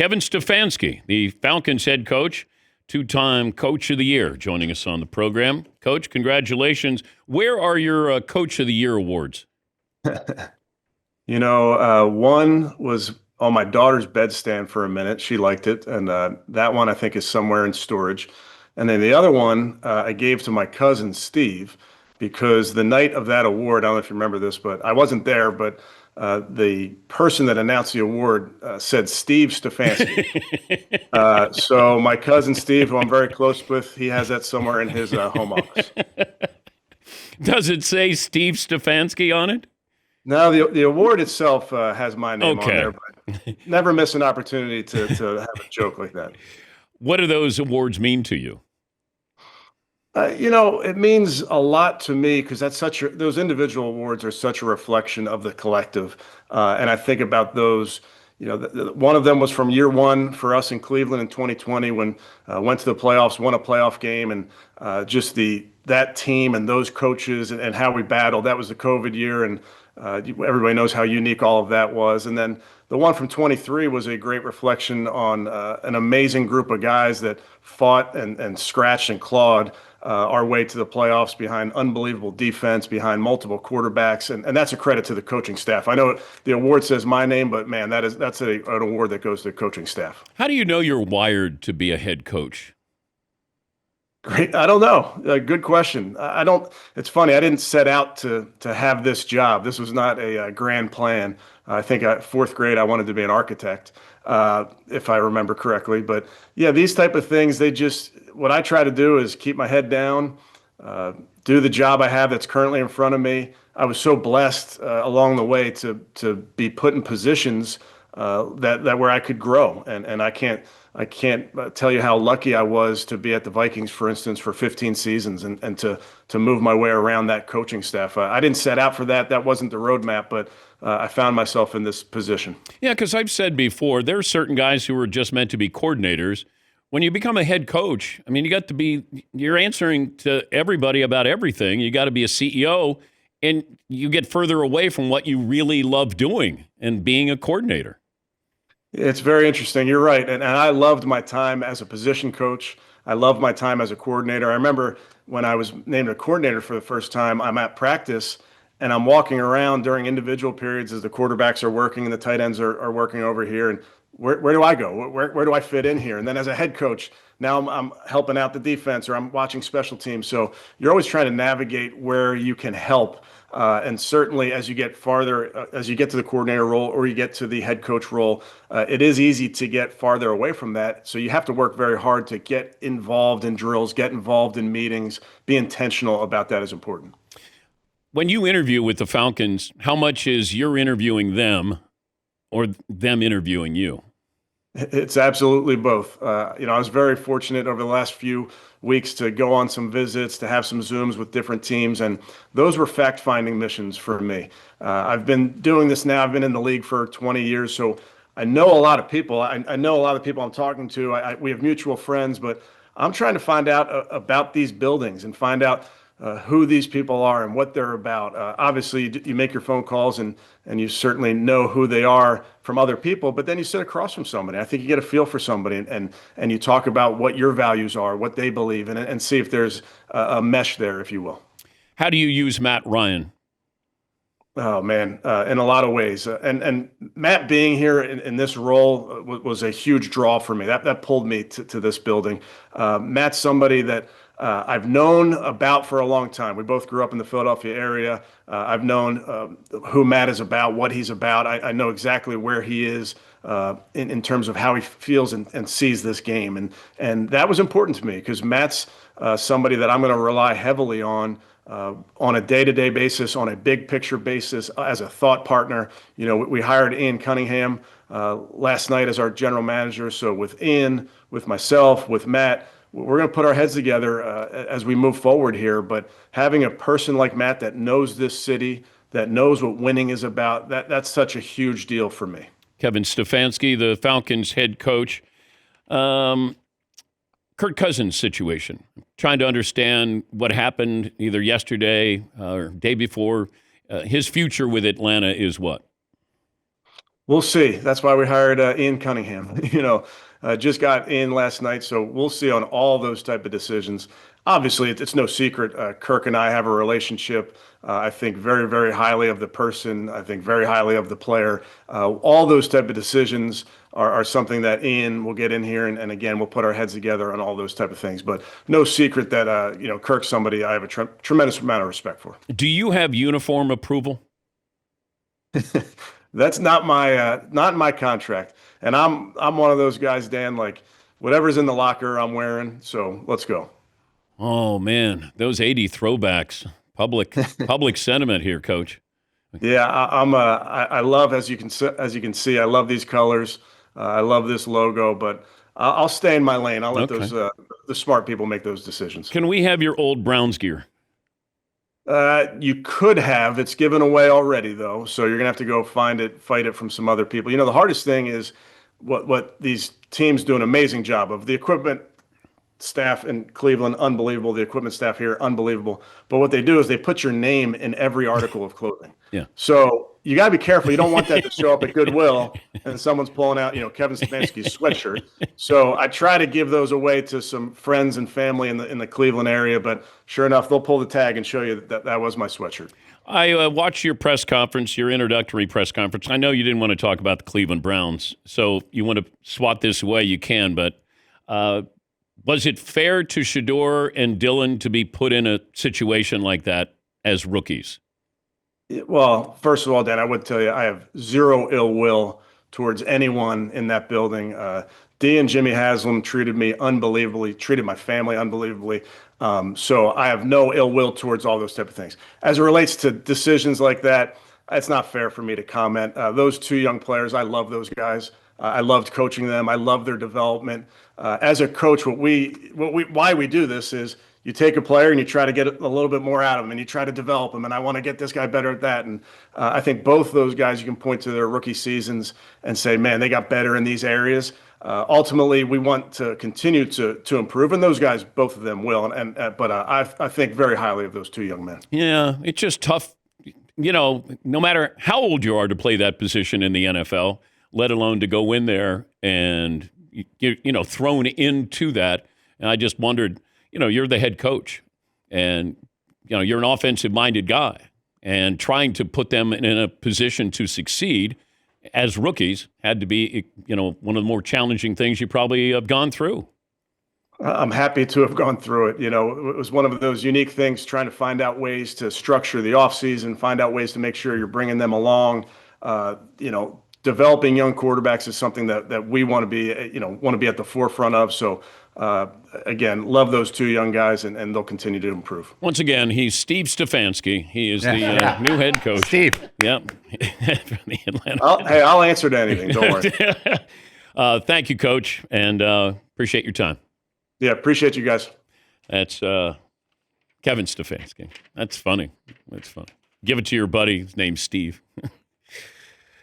Kevin Stefanski, the Falcons head coach, two-time Coach of the Year, joining us on the program. Coach, congratulations. Where are your Coach of the Year awards? One was on my daughter's bedstand for a minute. She liked it, and that one I think is somewhere in storage. And then the other one I gave to my cousin Steve, because the night of that award, I don't know if you remember this, but I wasn't there, but the person that announced the award said Steve Stefanski. So my cousin Steve, who I'm very close with, he has that somewhere in his home office. Does it say Steve Stefanski on it? No, the award itself has my name on Okay. there, but never miss an opportunity to have a joke like that. What do those awards mean to you? It means a lot to me because those individual awards are such a reflection of the collective. And I think about those, one of them was from year one for us in Cleveland in 2020 when went to the playoffs, won a playoff game, and just that team and those coaches and how we battled. That was the COVID year, and everybody knows how unique all of that was. And then the one from 23 was a great reflection on an amazing group of guys that fought and scratched and clawed our way to the playoffs behind unbelievable defense, behind multiple quarterbacks, and that's a credit to the coaching staff. I know the award says my name, but man, that's an award that goes to the coaching staff. How do you know you're wired to be a head coach? Great. I don't know. Good question. I don't. It's funny. I didn't set out to have this job. This was not a grand plan. I think fourth grade I wanted to be an architect, if I remember correctly. But yeah, these type of things. What I try to do is keep my head down, do the job I have that's currently in front of me. I was so blessed along the way to be put in positions that where I could grow, and I can't tell you how lucky I was to be at the Vikings, for instance, for 15 seasons and to move my way around that coaching staff. I didn't set out for that. That wasn't the roadmap, but I found myself in this position. Yeah, because I've said before, there are certain guys who are just meant to be coordinators. When you become a head coach, I mean, you're answering to everybody about everything. You got to be a CEO, and you get further away from what you really love doing and being a coordinator. It's very interesting. You're right. And I loved my time as a position coach. I loved my time as a coordinator. I remember when I was named a coordinator for the first time, I'm at practice and I'm walking around during individual periods as the quarterbacks are working and the tight ends are working over here. And where do I go? Where do I fit in here? And then as a head coach, now I'm helping out the defense or I'm watching special teams. So you're always trying to navigate where you can help. And certainly as you get farther, as you get to the coordinator role or you get to the head coach role, it is easy to get farther away from that. So you have to work very hard to get involved in drills, get involved in meetings, be intentional about that is important. When you interview with the Falcons, how much is you're interviewing them or them interviewing you? It's absolutely both. I was very fortunate over the last few weeks to go on some visits, to have some Zooms with different teams, and those were fact-finding missions for me. I've been doing this now. I've been in the league for 20 years, so I know a lot of people. I know a lot of people I'm talking to. We have mutual friends, but I'm trying to find out about these buildings and find out who these people are and what they're about. Obviously, you make your phone calls and you certainly know who they are from other people, but then you sit across from somebody. I think you get a feel for somebody and you talk about what your values are, what they believe in, and see if there's a mesh there, if you will. How do you use Matt Ryan? Oh, man, in a lot of ways. And Matt being here in this role was a huge draw for me. That pulled me to this building. Matt's somebody that I've known about for a long time. We both grew up in the Philadelphia area. I've known who Matt is about, what he's about. I know exactly where he is in terms of how he feels and sees this game. And that was important to me because Matt's somebody that I'm going to rely heavily on a day-to-day basis, on a big picture basis, as a thought partner. We hired Ian Cunningham last night as our general manager. So with Ian, with myself, with Matt, we're going to put our heads together as we move forward here. But having a person like Matt that knows this city, that knows what winning is about, that's such a huge deal for me. Kevin Stefanski, the Falcons head coach. Kirk Cousins' situation. Trying to understand what happened either yesterday or day before. His future with Atlanta is what? We'll see. That's why we hired Ian Cunningham. Just got in last night, so we'll see on all those type of decisions. Obviously, it's no secret. Kirk and I have a relationship. I think very, very highly of the person. I think very highly of the player. All those type of decisions are something that Ian will get in here, and again, we'll put our heads together on all those type of things. But no secret that Kirk's somebody I have a tremendous amount of respect for. Do you have uniform approval? That's not in my contract. And I'm one of those guys, Dan, like whatever's in the locker I'm wearing. So let's go. Oh man, those 80 throwbacks. Public sentiment here, Coach. Yeah, I love, as you can see, I love these colors. I love this logo, but I'll stay in my lane. I'll let those the smart people make those decisions. Can we have your old Browns gear? You could have. It's given away already, though. So you're gonna have to go fight it from some other people. The hardest thing is what these teams do an amazing job of. The equipment staff in Cleveland, unbelievable. The equipment staff here, unbelievable. But what they do is they put your name in every article of clothing. Yeah. So you got to be careful. You don't want that to show up at Goodwill and someone's pulling out, Kevin Stefanski's sweatshirt. So I try to give those away to some friends and family in the Cleveland area. But sure enough, they'll pull the tag and show you that was my sweatshirt. I watched your press conference, your introductory press conference. I know you didn't want to talk about the Cleveland Browns, so you want to swat this away, you can. But was it fair to Shedeur and Dillon to be put in a situation like that as rookies? Well, first of all, Dan, I would tell you I have zero ill will towards anyone in that building. Dee and Jimmy Haslam treated me unbelievably, treated my family unbelievably. So I have no ill will towards all those type of things. As it relates to decisions like that, it's not fair for me to comment. Those two young players, I love those guys. I loved coaching them. I love their development. As a coach, why we do this is you take a player and you try to get a little bit more out of them, and you try to develop them. And I want to get this guy better at that. And I think both those guys, you can point to their rookie seasons and say, man, they got better in these areas. Ultimately, we want to continue to improve, and those guys, both of them will. But I think very highly of those two young men. Yeah, it's just tough. No matter how old you are to play that position in the NFL, let alone to go in there and thrown into that. And I just wondered, you're the head coach, and you're an offensive-minded guy, and trying to put them in a position to succeed as rookies had to be, one of the more challenging things you probably have gone through. I'm happy to have gone through it. It was one of those unique things, trying to find out ways to structure the offseason, find out ways to make sure you're bringing them along. Developing young quarterbacks is something that we want to be at the forefront of. So, again, love those two young guys, and they'll continue to improve. Once again, he's Steve Stefanski. He is the new head coach. Steve. Yep. From the Atlanta. I'll answer to anything. Don't worry. Thank you, Coach, and appreciate your time. Yeah, appreciate you guys. That's Kevin Stefanski. That's funny. Give it to your buddy. His name's Steve.